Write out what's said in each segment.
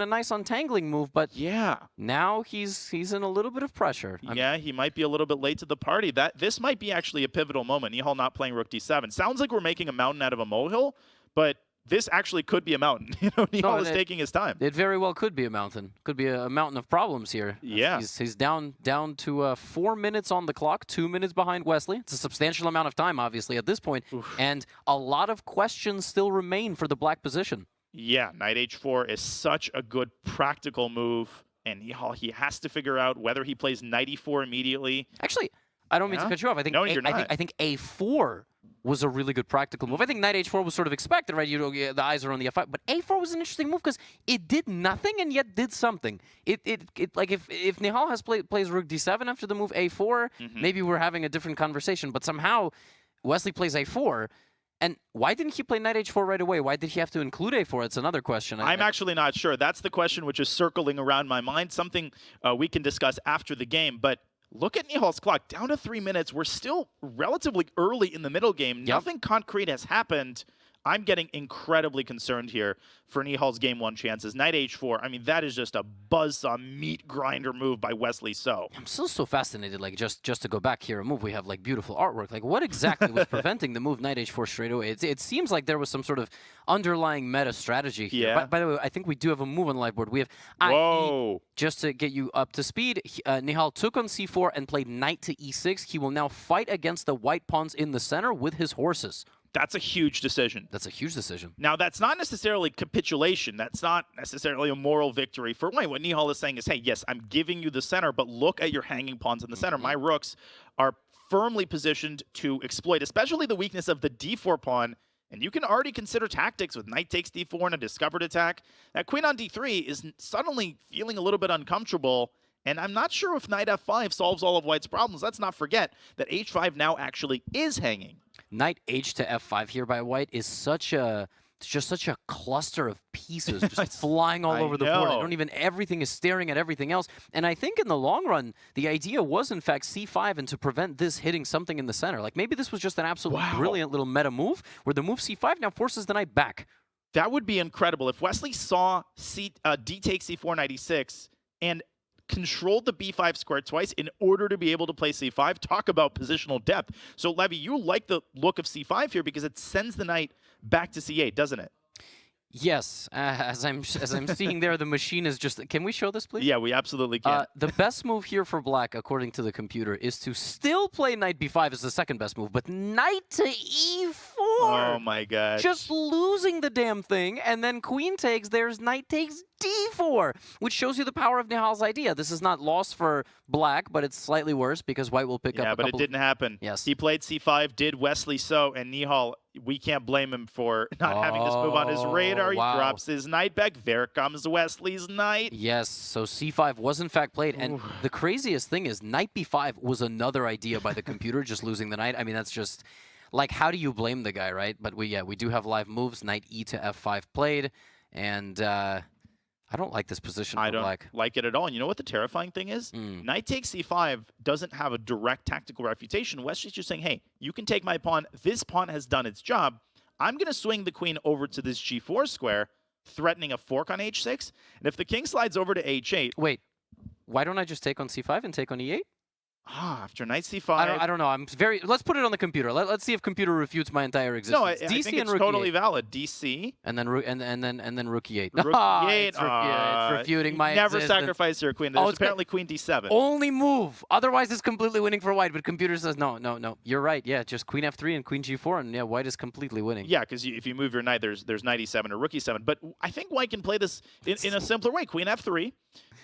a nice untangling move, but yeah, now he's in a little bit of pressure. yeah, he might be a little bit late to the party. This might be actually a pivotal moment. Nihal not playing Rook D7. Sounds like we're making a mountain out of a molehill, but this actually could be a mountain. Nihal is taking his time. It very well could be a mountain. Could be a mountain of problems here. Yeah. He's down to 4 minutes on the clock, 2 minutes behind Wesley. It's a substantial amount of time, obviously, at this point. Oof. And a lot of questions still remain for the black position. Yeah, knight h4 is such a good practical move, and he has to figure out whether he plays knight e4 immediately. Actually, I don't mean to cut you off. I think No, you're not. I think a4 was a really good practical move. I think knight h4 was sort of expected, right? The eyes are on the f5, but a4 was an interesting move because it did nothing and yet did something. It like if Nihal plays Rook d7 after the move a4, maybe we're having a different conversation. But somehow Wesley plays a4. And why didn't he play knight h4 right away? Why did he have to include a4? It's another question. I'm actually not sure. That's the question which is circling around my mind, something we can discuss after the game. But look at Nihal's clock. Down to 3 minutes. We're still relatively early in the middle game. Yep. Nothing concrete has happened. I'm getting incredibly concerned here for Nihal's game 1 chances. Knight h4, I mean, that is just a buzzsaw meat grinder move by Wesley So. I'm still so fascinated, like, just to go back here, a move, we have, like, beautiful artwork. Like, what exactly was preventing the move knight h4 straight away? It seems like there was some sort of underlying meta strategy here. Yeah. By the way, I think we do have a move on the live board. We have Whoa. Just to get you up to speed, Nihal took on c4 and played knight to e6. He will now fight against the white pawns in the center with his horses. That's a huge decision. That's a huge decision. Now, that's not necessarily capitulation. That's not necessarily a moral victory for White. What Nihal is saying is, hey, yes, I'm giving you the center, but look at your hanging pawns in the center. My rooks are firmly positioned to exploit, especially the weakness of the d4 pawn. And you can already consider tactics with knight takes d4 and a discovered attack. That queen on d3 is suddenly feeling a little bit uncomfortable. And I'm not sure if knight f5 solves all of White's problems. Let's not forget that h5 now actually is hanging. Knight h to f5 here by White is just such a cluster of pieces just flying all over the board. Everything is staring at everything else. And I think in the long run, the idea was, in fact, c5 and to prevent this hitting something in the center. Like, maybe this was just an absolutely brilliant little meta move where the move c5 now forces the knight back. That would be incredible. If Wesley saw d takes c4, knight e6, and controlled the b5 square twice in order to be able to play c5. Talk about positional depth. So, Levy, you like the look of c5 here because it sends the knight back to c8, doesn't it? Yes, as I'm seeing there, the machine is just... Can we show this, please? Yeah, we absolutely can. The best move here for black, according to the computer, is to still play knight b5 as the second best move, but knight to e4! Oh, my God. Just losing the damn thing, and then queen takes, there's knight takes d4, which shows you the power of Nihal's idea. This is not lost for black, but it's slightly worse because White will pick up a couple... Yeah, but it didn't happen. Yes. He played c5, did Wesley So, and Nihal, we can't blame him for not having this move on his radar. He drops his knight back. There comes Wesley's knight. Yes, so c5 was in fact played, and the craziest thing is knight b5 was another idea by the computer, just losing the knight. I mean, that's just... Like, how do you blame the guy, right? But we do have live moves. Knight e to f5 played, and I don't like this position for black. I don't like it at all. And you know what the terrifying thing is? Knight takes c5 doesn't have a direct tactical refutation. Wesley's just saying, hey, you can take my pawn. This pawn has done its job. I'm going to swing the queen over to this g4 square, threatening a fork on h6. And if the king slides over to h8... Wait, why don't I just take on c5 and take on e8? After knight c5... I don't know. Let's put it on the computer. Let's see if computer refutes my entire existence. No, I think it's totally valid. DC. And then rook e8. Rook e8. It's refuting my never existence. Sacrifice your queen. There's apparently queen d7. Only move. Otherwise, it's completely winning for White. But computer says, no. You're right. Yeah, just queen f3 and queen g4. And yeah, White is completely winning. Yeah, because if you move your knight, there's knight e7 or rook e7. But I think White can play this in a simpler way. Queen f3.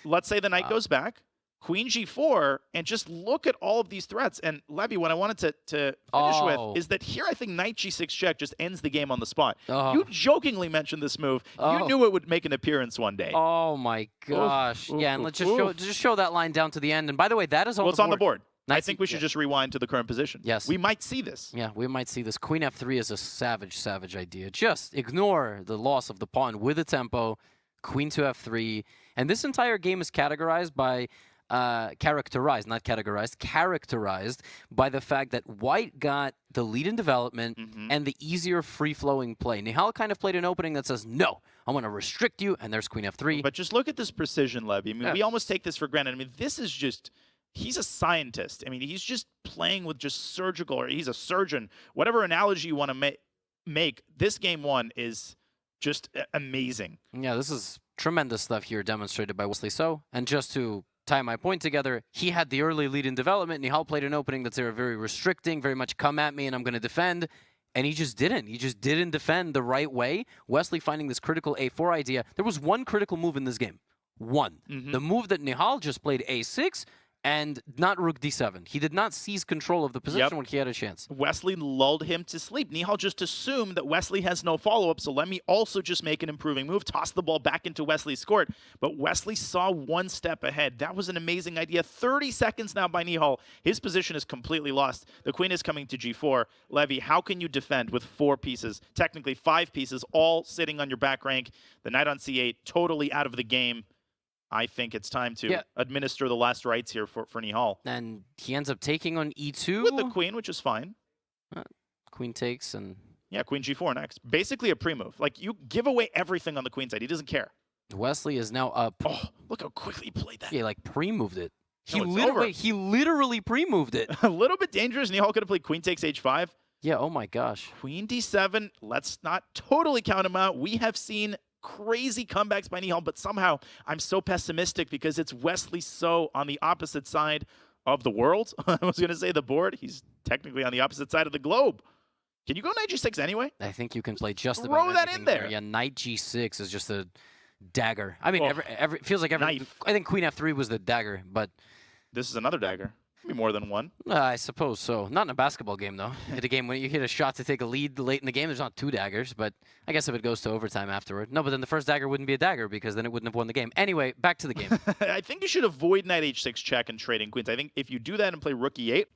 Let's say the knight goes back. Queen g4, and just look at all of these threats. And Levy, what I wanted to finish with is that here I think knight g6 check just ends the game on the spot. You jokingly mentioned this move. You knew it would make an appearance one day. Oh my gosh. Yeah, and let's just show that line down to the end. And by the way, that is on the board. Well, it's on the board. I think we should just rewind to the current position. Yes. We might see this. Yeah, we might see this. Queen f3 is a savage idea. Just ignore the loss of the pawn with the tempo. Queen to f3. And this entire game is categorized by characterized, not categorized, characterized by the fact that White got the lead in development and the easier free-flowing play. Nihal kind of played an opening that says, no, I want to restrict you, and there's queen f3. But just look at this precision, Levy. I mean, we almost take this for granted. I mean, this is just... He's a scientist. I mean, he's just playing with just surgical, or he's a surgeon. Whatever analogy you want to make, this game one is just amazing. Yeah, this is tremendous stuff here demonstrated by Wesley. So, and just to tie my point together, he had the early lead in development. Nihal played an opening that's very restricting, very much come at me and I'm going to defend. And he just didn't. He just didn't defend the right way. Wesley finding this critical a4 idea. There was one critical move in this game. One. The move that Nihal just played a6, and not Rook d7. He did not seize control of the position when he had a chance. Wesley lulled him to sleep. Nihal just assumed that Wesley has no follow-up, so let me also just make an improving move, toss the ball back into Wesley's court. But Wesley saw one step ahead. That was an amazing idea. 30 seconds now by Nihal. His position is completely lost. The queen is coming to g4. Levy, how can you defend with 4 pieces, technically 5 pieces, all sitting on your back rank? The knight on c8, totally out of the game. I think it's time to administer the last rites here for Nihal. And he ends up taking on e2. With the queen, which is fine. Queen takes and... Yeah, queen g4 next. Basically a pre-move. Like, you give away everything on the queen side. He doesn't care. Wesley is now up. Oh, look how quickly he played that. Yeah, like pre-moved it. He No, literally pre-moved it. A little bit dangerous. Nihal could have played queen takes h5. Yeah, oh my gosh. Queen d7. Let's not totally count him out. We have seen crazy comebacks by Nihal, but somehow I'm so pessimistic because it's Wesley So on the opposite side of the world. I was going to say the board. He's technically on the opposite side of the globe. Can you go knight g6 anyway? I think you can play just about throw that anything in there. Yeah, knight g6 is just a dagger. I mean, every feels like every. Knife. I think queen f3 was the dagger, but this is another dagger. Maybe more than one. I suppose so. Not in a basketball game, though. Hit a game when you hit a shot to take a lead late in the game, there's not 2 daggers, but I guess if it goes to overtime afterward. No, but then the first dagger wouldn't be a dagger because then it wouldn't have won the game. Anyway, back to the game. I think you should avoid knight h6 check and trading queens. I think if you do that and play rook e8,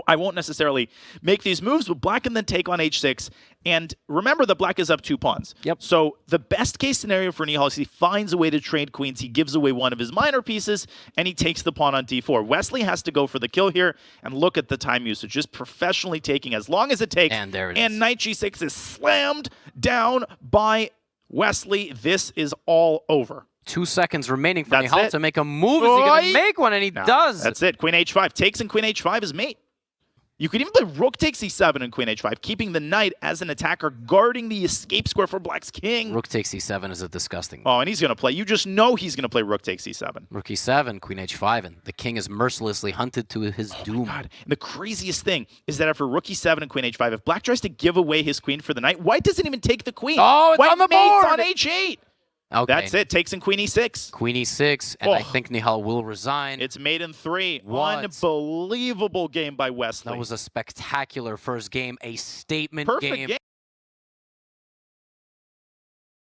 I won't necessarily make these moves, but black can then take on h6. And remember that black is up 2 pawns. Yep. So the best case scenario for Nihal is he finds a way to trade queens. He gives away one of his minor pieces, and he takes the pawn on d4. Wesley has to go for the kill here, and look at the time usage. Just professionally taking as long as it takes. And there it and is. knight g6 is slammed down by Wesley. This is all over. 2 seconds remaining for That's Nihal it. to make a move. Is he going to make one? And he does. That's it. Queen h5 takes, and queen h5 is mate. You could even play rook takes e7 and queen h5, keeping the knight as an attacker, guarding the escape square for black's king. Rook takes e7 is a disgusting. Oh, and he's going to play. You just know he's going to play rook takes e7. Rook e7, queen h5, and the king is mercilessly hunted to his doom. My God. And the craziest thing is that after rook e7 and queen h5, if black tries to give away his queen for the knight, white doesn't even take the queen. Oh, it's white on the mates board! on h8. Okay. That's it. Takes in queen e6. Queen e6, and I think Nihal will resign. It's mate in 3. What? Unbelievable game by Wesley. That was a spectacular first game, a statement Perfect game. game.